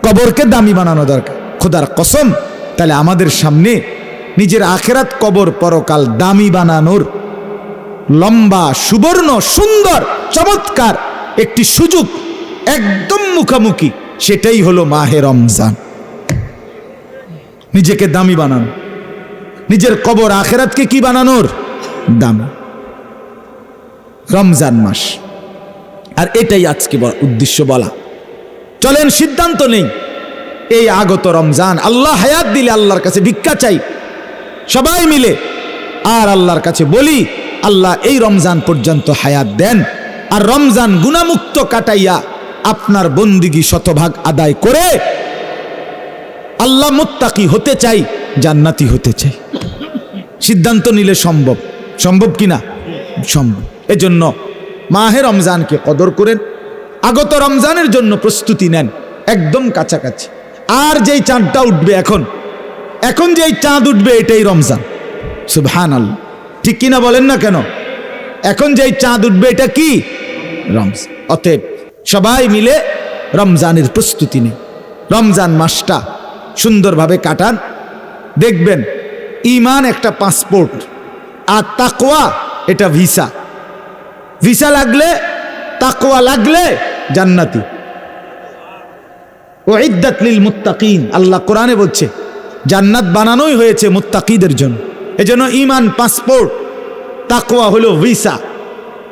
কবরকে দামি বানানো দরকার, খোদার কসম, তাহলে আমাদের সামনে নিজের আখেরাত, কবর, পরকাল দামি বানানোর লম্বা, সুবর্ণ, সুন্দর, চমৎকার একটি সুযোগ একদম মুখামুখি। সেটাই হলো মাহে রমজান। নিজেকে দামি বানানো, নিজের কবর আখেরাতকে কি বানানোর? দামি। রমজান মাস, আর এটাই আজকে উদ্দেশ্য বলা। চলেন সিদ্ধান্ত নেই, এই আগত রমজান, আল্লাহ হায়াত দিলে আল্লাহর কাছে ভিক্ষা চাই সবাই মিলে, আর আল্লাহর কাছে বলি, আল্লাহ এই রমজান পর্যন্ত হায়াত দেন, আর রমজান গুনাহমুক্ত কাটাইয়া আপনার বন্দিগি শতভাগ আদায় করে আল্লাহ মুত্তাকি হতে চাই, জান্নাতি হতে চাই। সিদ্ধান্ত নিলে সম্ভব, সম্ভব কিনা? সম্ভব। এজন্য মাহে রমজানকে কদর করেন, আগত রমজানের জন্য প্রস্তুতি নেন, একদম কাছাকাছি। আর যেই চাঁদটা উঠবে এখন যেই চাঁদ উঠবে এটাই রমজান। সুবহানাল্লাহ, ঠিক কিনা বলেন না কেন? এখন যেই চাঁদ উঠবে এটা কি? রমজান। অতএব সবাই মিলে রমজানের প্রস্তুতি নেই, রমজান মাসটা সুন্দরভাবে কাটান। দেখবেন ঈমান একটা পাসপোর্ট, আর তাকওয়া এটা ভিসা। ভিসা লাগলে, তাকওয়া লাগলে জান্নাতি। উইদ্দাত লিল মুত্তাকিন, আল্লাহ কোরআনে বলছে জান্নাত বানানোই হয়েছে মুত্তাকিদের জন্য। এজন্য ঈমান পাসপোর্ট, তাকওয়া হলো ভিসা।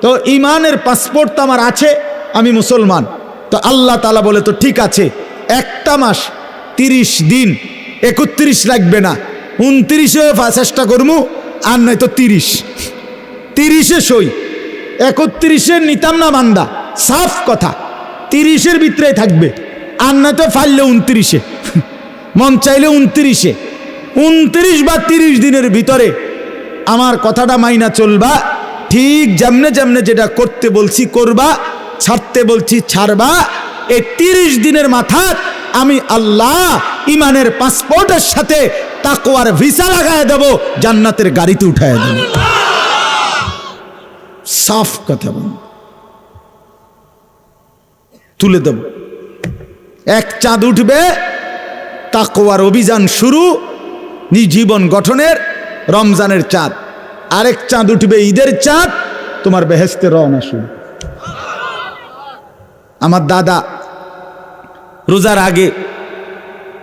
তো ঈমানের পাসপোর্ট তো আমার আছে, আমি মুসলমান। তো আল্লাহ তাআলা বলে তো ঠিক আছে, একটা মাস 30 দিন, 31 লাগবে না, 29-এ চেষ্টা করবো, আর নয়তো 30-এ সই, 31-এ নিতাম না বান্দা, সাফ কথা। 30-এর ভিতরে থাকবে, আর নয়তো ফাইলে 29-এ, মন চাইলে 29-এ। 29 বা 30 দিনের ভিতরে আমার কথাটা মাইনা চলবা, ঠিক যেমনে যেমনে যেটা করতে বলছি করবা, ছাড়তে বলছি ছাড়বা। এই 30 দিনের মাথা আমি আল্লাহ ঈমানের পাসপোর্টের সাথে তাকওয়ার ভিসা লাগায় দেব, জান্নাতের গাড়িতে উঠায় দেব। সাফ কথা তুলে দেব। এক চাঁদ উঠবে, তাকওয়ার অভিযান শুরু, জীবন গঠনের রমজানের চাঁদ। আরেক চাঁদ উঠবে ঈদের চাঁদ, তোমার বেহেশতে রওনা শুরু। আমার দাদা রোজার আগে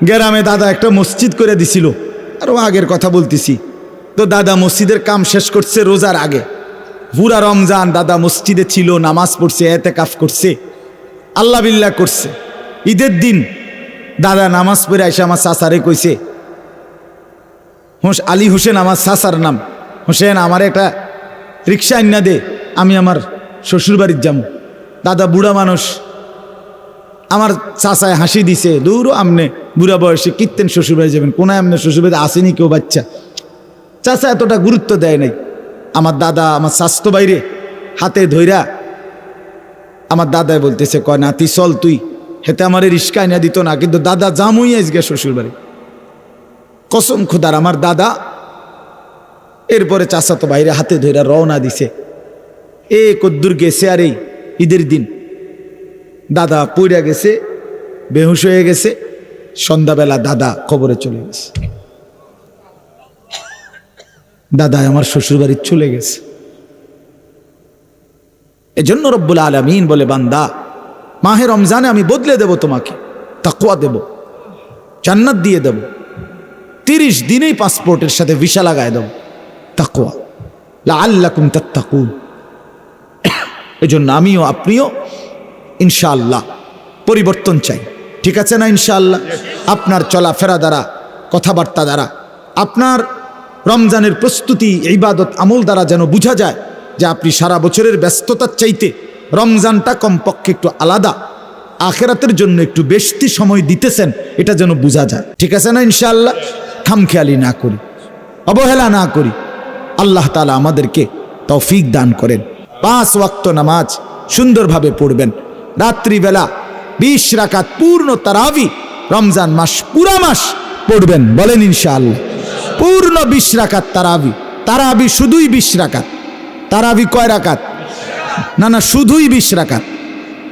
গ্রামে দাদা একটা মসজিদ করে দিছিল, আরো আগের কথা বলতেছি। তো দাদা মসজিদের কাম শেষ করছে রোজার আগে, পুরা রমজান দাদা মসজিদে ছিল, নামাজ পড়ছে, এতেকাফ করছে, আল্লাহ বিল্লাহ করছে। ঈদের দিন দাদা নামাজ পড়ে এসে আমার চাচারে কইছে, আলী হোসেন আমার চাচার নাম, হোসেন আমার একটা রিক্সা আইনা দে, আমি আমার শ্বশুর বাড়ির যাবো। দাদা বুড়া মানুষ, আমার চাচায় হাসি দিছে, দূর আমনে বুড়া বয়সে কীর্তেন শ্বশুর বাড়ি যাবেন, কোনায় আমনে শ্বশুর বাড়িতে আসেনি কেউ বাচ্চা। চাচা এতটা গুরুত্ব দেয় নাই। আমার দাদা আমার স্বাস্থ্য বাইরে হাতে ধইরা আমার দাদাই বলতেছে, কয় নাতি চল তুই, হেতে আমার রিক্সা আইনা দিত না, কিন্তু দাদা জামুই আজকে শ্বশুর বাড়ি। কসম খুদার আমার দাদা এরপরে চাচা তো বাইরে হাতে ধইরা রওনা দিছে। এ কদ্দুর গেছে, আর এই ঈদের দিন দাদা পইরা গেছে, বেহুশ হয়ে গেছে। সন্ধ্যাবেলা দাদা কবরে চলে গেছে। দাদা আমার শ্বশুর বাড়ি চলে গেছে। এজন্য রব্বুল আলামিন বলে, বান্দা মাহে রমজানে আমি বদলে দেব তোমাকে, তাকওয়া দেব, জান্নাত দিয়ে দেব। 30 দিনেই পাসপোর্টের সাথে ভিসা লাগায় দেব, তাকওয়া, লাআল্লাকুম তাত্তাকুন। এজন্য আমিও আপনিও ইনশাআল্লাহ পরিবর্তন চাই, ঠিক আছে না? ইনশাআল্লাহ আপনার চলাফেরা দ্বারা, কথাবার্তা দ্বারা, আপনার রমজানের প্রস্তুতি, ইবাদত আমল দ্বারা যেন বোঝা যায় যে আপনি সারা বছরের ব্যস্ততার চাইতে রমজানটা কমপক্ষে একটু আলাদা, আখেরাতের জন্য একটু বেশি সময় দিতেছেন, এটা যেন বোঝা যায়, ঠিক আছে না? ইনশাআল্লাহ খামখেয়ালি না করি, অবহেলা না করি। আল্লাহ তাআলা আমাদেরকে তৌফিক দান করেন। 5 ওয়াক্ত নামাজ সুন্দরভাবে পড়বেন। রাত্রিবেলা 20 রাকাত পূর্ণ তারাবি, রমজান মাস পুরা মাস পড়বেন, বলেন ইনশাআল্লাহ। পূর্ণ 20 রাকাত তারাবি। তারাবি শুধুই 20 রাকাত। তারাবি কয় রাকাত? না শুধুই 20 রাকাত।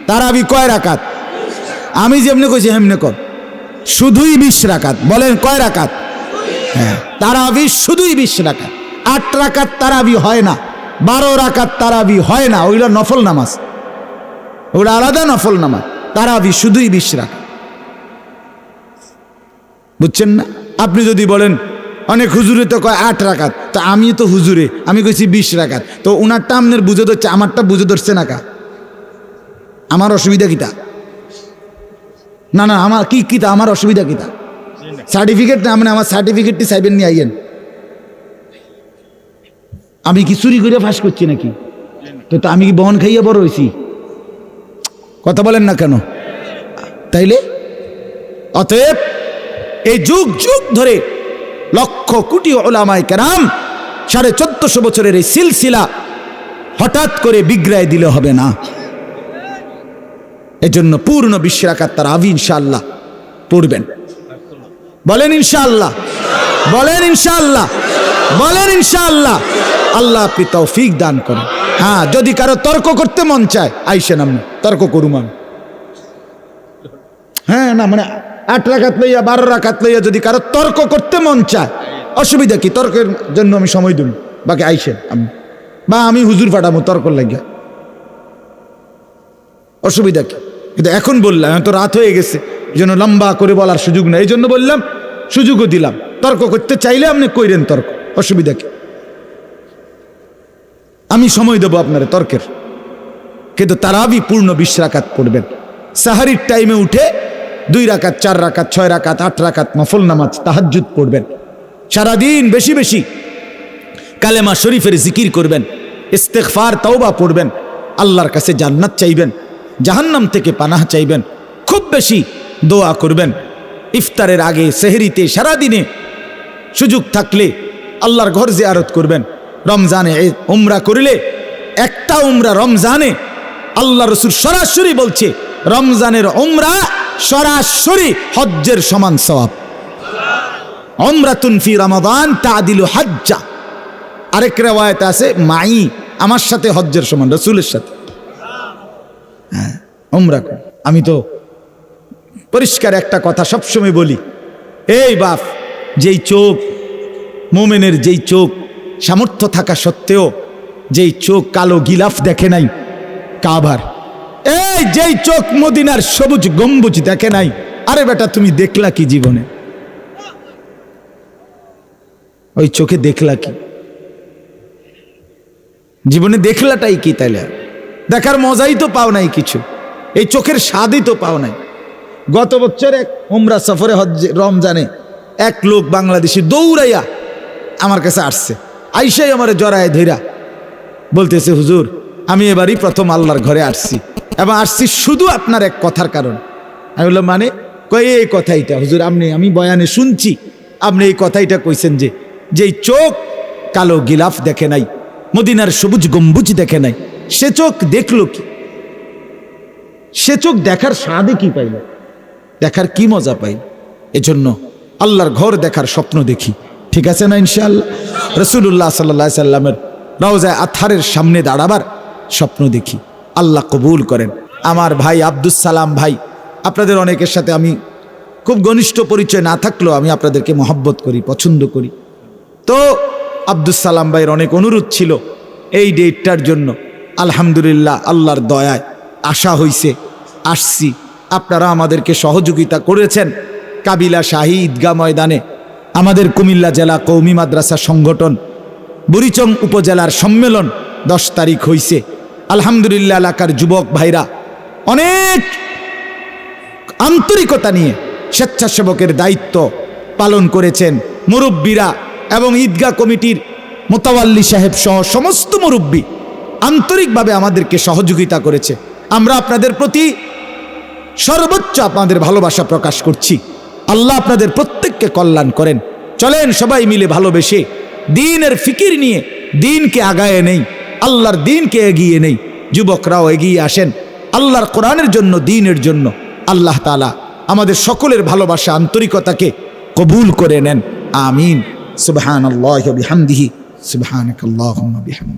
তারাবি কয় রাকাত? আমি যেমনি কইছি হেমনে কর, শুধুই 20 রাকাত। বলেন কয় রাকাত? হ্যাঁ, তারাবি শুধুই 20 রাকাত। 8 রাকাত তারাবি হয় না, 12 রাকাত তারাবি হয় না, ওইগুলো নফল নামাজ, ওগুলো আলাদা নফল নামাজ। তারাবি শুধুই 20 রাকাত, বুঝছেন না? আপনি যদি বলেন অনেক হুজুরে তো কয় 8 রাকাত, তো আমি তো হুজুরে, আমি কইছি 20 রাকাত, তো ওনারটা আপনার বুঝে ধরছে, আমারটা বুঝে ধরছে না কা? আমার অসুবিধা কিতা? না আমার কি কিতা, আমার অসুবিধা কিতা? সার্টিফিকেট না, মানে আমার সার্টিফিকেটটি চাইবেন নিয়ে আইয়েন। আমি কি চুরি করে ফাঁস করছি নাকি? তো আমি কি বহন খাইয়ে বড় হয়েছি? কথা বলেন না কেন? তাইলে অতএব এই যুগ যুগ ধরে লক্ষ কোটি উলামায়ে কেরাম 1450 বছরের এই সিলসিলা হঠাৎ করে বিগড়ায় দিলে হবে না। এজন্য পূর্ণ 20 রাকাত তারাবি ইনশাআল্লাহ পড়বেন। বলেন ইনশাআল্লাহ, বলেন ইনশাআল্লাহ, বলেন ইনশাআল্লাহ। আল্লাহ আপনি তৌফিক দান করেন। হ্যাঁ, যদি কারো তর্ক করতে মন চায় আইসেন, আমি তর্ক করুম আমি। হ্যাঁ, না মানে 8 রাকাত লইয়া 12 রাকাত লইয়া যদি কারো তর্ক করতে মন চায়, অসুবিধা কি? তর্কের জন্য আমি সময় দেব, বাকি আইসেন আমি, বা আমি হুজুর পাঠাবো তর্ক লাগিয়া, অসুবিধা কি? কিন্তু এখন বললাম, তো রাত হয়ে গেছে, এই জন্য লম্বা করে বলার সুযোগ নেই, এই জন্য বললাম, সুযোগও দিলাম। তর্ক করতে চাইলে আপনি কইরেন তর্ক, অসুবিধা কি? আমি সময় দেবো আপনার তর্কের, কিন্তু তারাবি পূর্ণ 20 রাকাত পড়বেন। সাহারির টাইমে উঠে 2 রাকাত, 4 রাকাত, 6 রাকাত, 8 রাকাত নফল নামাজ তাহাজ্জুদ পড়বেন। সারাদিন বেশি বেশি কালেমা শরীফের জিকির করবেন, ইস্তেগফার তওবা পড়বেন, আল্লাহর কাছে জান্নাত চাইবেন, জাহান্নাম থেকে পানাহ চাইবেন, খুব বেশি দোয়া করবেন। ইফতারের আগে, সেহরিতে, সারাদিনে সুযোগ থাকলে আল্লাহর ঘর জিয়ারত করবেন। রমজানে উমরা করলে, একটা উমরা রমজানে, আল্লাহ রাসূল সরাসরি বলছে রমজানের উমরা সরাসরি হজ্জের সমান সওয়াব। উমরাতুন ফি রমাদান তাদিলু হজ্জা। আরেক riwayat আছে মাই, আমার সাথে হজ্জের সমান, রাসূলের সাথে। হ্যাঁ, উমরা। আমি তো পরিষ্কার একটা কথা সবসময় বলি, এই বাপ, যেই চোখ মোমেনের, যেই চোখ সামর্থ্য থাকা সত্ত্বেও যেই চোখ কালো গিলাফ দেখে নাই কাবার, এই যেই চোখ মদিনার সবুজ গম্বুজ দেখে নাই, আরে বেটা তুমি দেখলা কি জীবনে? ওই চোখে দেখলা কি জীবনে? দেখলাটাই কি? তাইলে দেখার মজাই তো পাও নাই কিছু, এই চোখের স্বাদই তো পাও নাই। গত বছর এক উমরা সফরে রমজানে এক লোক বাংলাদেশি দৌড়াইয়া আমার কাছে আসছে, আইসাই আমারে জড়ায় ধইরা বলতেছে, হুজুর আমি এবারই প্রথম আল্লাহর ঘরে আসছি, এবং আসছি শুধু আপনার এক কথার কারণ। আমি বললাম মানে? কয় এই কথাইটা হুজুর, আমি বয়ানে শুনছি, আপনি এই কথাইটা কইছেন যে যেই চোখ কালো গিলাফ দেখে নাই, মদিনার সবুজ গম্বুজ দেখে নাই, সে চোখ দেখলো কি? সে চোখ দেখার স্বাদে কি পাইল? দেখার কি মজা পাইল? এজন্য আল্লাহর ঘর দেখার স্বপ্ন দেখি, ঠিক আছে না? ইনশাআল্লাহ রাসূলুল্লাহ সাল্লাল্লাহু আলাইহি সাল্লামের রওজায়ে আতহারের সামনে দাঁড়াবার স্বপ্ন দেখি, আল্লাহ কবুল করেন। আমার ভাই আব্দুস সালাম ভাই, আপনাদের অনেকের সাথে আমি খুব ঘনিষ্ঠ পরিচয় না থাকলেও আমি আপনাদেরকে মহব্বত করি, পছন্দ করি। তো আব্দুস সালাম ভাইয়ের অনেক অনুরোধ ছিল এই ডেটটার জন্য। আলহামদুলিল্লাহ, আল্লাহর দয়ায় আশা হইছে, আসছি। আপনারা আমাদেরকে সহযোগিতা করেছেন। কাবিলা শাহী ঈদগাহ ময়দানে আমাদের কুমিল্লা জেলা কওমি মাদ্রাসা সংগঠন বুড়িচং উপজেলার সম্মেলন 10 তারিখ হইছে। আলহামদুলিল্লাহ, এলাকার যুবক ভাইরা অনেক আন্তরিকতা নিয়ে স্বেচ্ছাসেবকের দায়িত্ব পালন করেছেন। মুরব্বীরা এবং ঈদগাহ কমিটির মোতাওয়াল্লি সাহেব সহ সমস্ত মুরব্বী আন্তরিকভাবে আমাদেরকে সহযোগিতা করেছে। আমরা আপনাদের প্রতি সর্বোচ্চ আপনাদের ভালোবাসা প্রকাশ করছি। আল্লাহ আপনাদের প্রত্যেককে কল্যাণ করেন। চলেন সবাই মিলে ভালোবেসে দ্বীনের ফিকির নিয়ে দ্বীনকে আগায় নেই, আল্লাহর দ্বীনকে এগিয়ে নেই। যুবকরাও এগিয়ে আসেন আল্লাহর কোরআনের জন্য, দ্বীনের জন্য। আল্লাহ তাআলা আমাদের সকলের ভালোবাসা, আন্তরিকতাকে কবুল করে নেন। আমিন। সুবহানাল্লাহি ওয়া বিহামদিহি, সুবহানাকাল্লাহুম্মা বিহামদিক।